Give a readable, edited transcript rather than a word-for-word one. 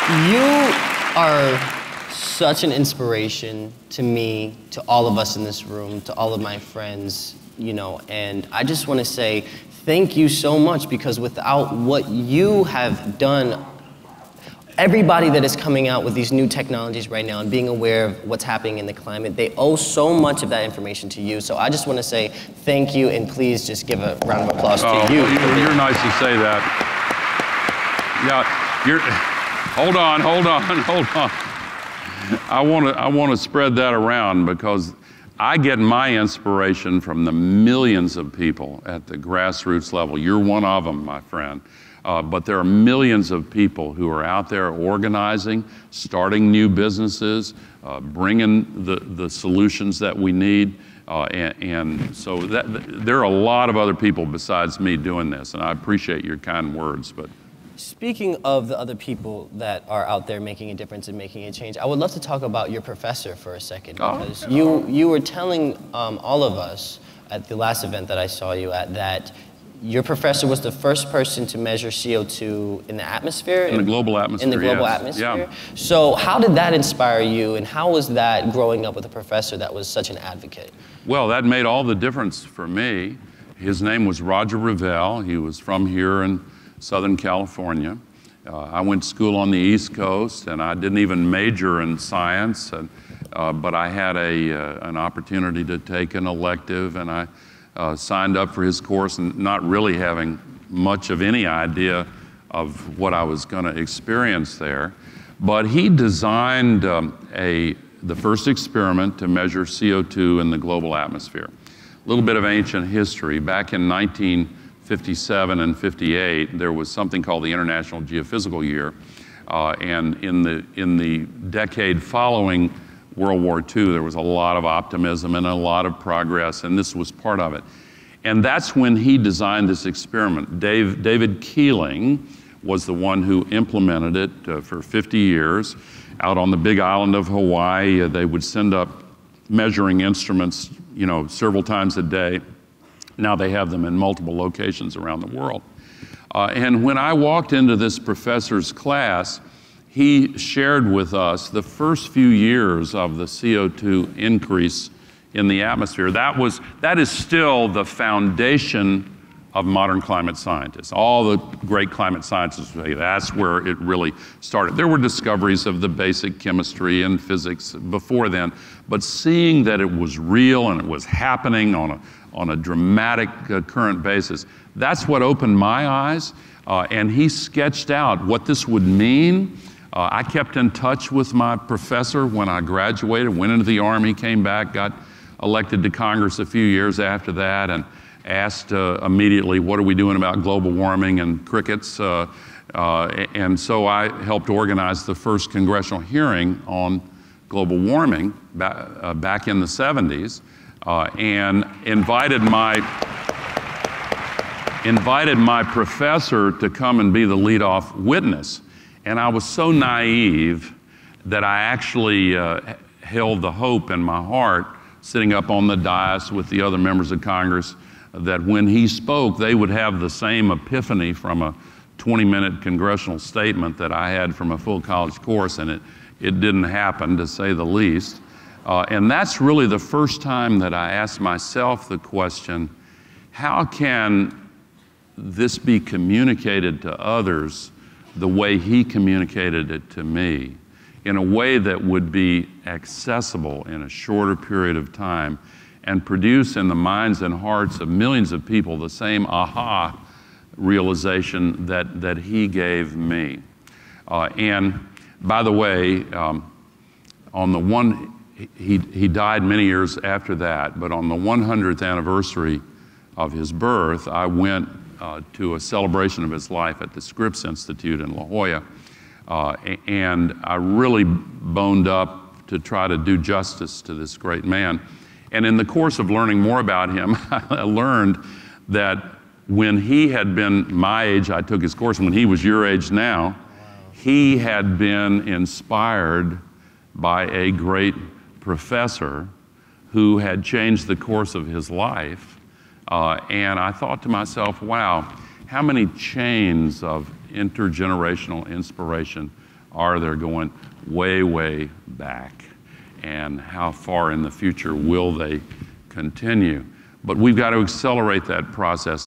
You are such an inspiration to me, to all of us in this room, to all of my friends, you know, and I just want to say thank you so much, because without what you have done, everybody that is coming out with these new technologies right now and being aware of what's happening in the climate, they owe so much of that information to you. So I just want to say thank you, and please just give a round of applause to you. You're nice to say that. Yeah, hold on. I want to spread that around, because I get my inspiration from the millions of people at the grassroots level. You're one of them, my friend. But there are millions of people who are out there organizing, starting new businesses, bringing the solutions that we need. And so there are a lot of other people besides me doing this, and I appreciate your kind words. But speaking of the other people that are out there making a difference and making a change, I would love to talk about your professor for a second, because you were telling all of us at the last event that I saw you at that your professor was the first person to measure CO2 in the atmosphere? In the global atmosphere, In the global yes. atmosphere? Yeah. So how did that inspire you, and how was that growing up with a professor that was such an advocate? Well, that made all the difference for me. His name was Roger Revelle. He was from here in Southern California. I went to school on the East Coast, and I didn't even major in science, but I had an opportunity to take an elective, and I signed up for his course, and not really having much of any idea of what I was going to experience there. But he designed the first experiment to measure CO2 in the global atmosphere. A little bit of ancient history. Back in 1957 and 58, there was something called the International Geophysical Year, and in the decade following World War II, there was a lot of optimism and a lot of progress, and this was part of it. And that's when he designed this experiment. David Keeling was the one who implemented it for 50 years. Out on the big island of Hawaii, they would send up measuring instruments, you know, several times a day. Now they have them in multiple locations around the world. And when I walked into this professor's class, he shared with us the first few years of the CO2 increase in the atmosphere. That is still the foundation of modern climate scientists. All the great climate scientists say that's where it really started. There were discoveries of the basic chemistry and physics before then, but seeing that it was real and it was happening on a dramatic current basis, that's what opened my eyes. And he sketched out what this would mean. I kept in touch with my professor when I graduated, went into the Army, came back, got elected to Congress a few years after that, and asked immediately, what are we doing about global warming and crickets? And so I helped organize the first congressional hearing on global warming back in the 70s, and invited my professor to come and be the lead-off witness. And I was so naive that I actually held the hope in my heart, sitting up on the dais with the other members of Congress, that when he spoke, they would have the same epiphany from a 20-minute congressional statement that I had from a full college course, and it didn't happen, to say the least. And that's really the first time that I asked myself the question, how can this be communicated to others the way he communicated it to me, in a way that would be accessible in a shorter period of time and produce in the minds and hearts of millions of people the same aha realization that he gave me. And by the way, he died many years after that, but on the 100th anniversary of his birth, I went to a celebration of his life at the Scripps Institute in La Jolla. And I really boned up to try to do justice to this great man. And in the course of learning more about him, I learned that when he had been my age, I took his course, when he was your age now, he had been inspired by a great professor who had changed the course of his life. And I thought to myself, wow, how many chains of intergenerational inspiration are there going way, way back? And how far in the future will they continue? But we've got to accelerate that process.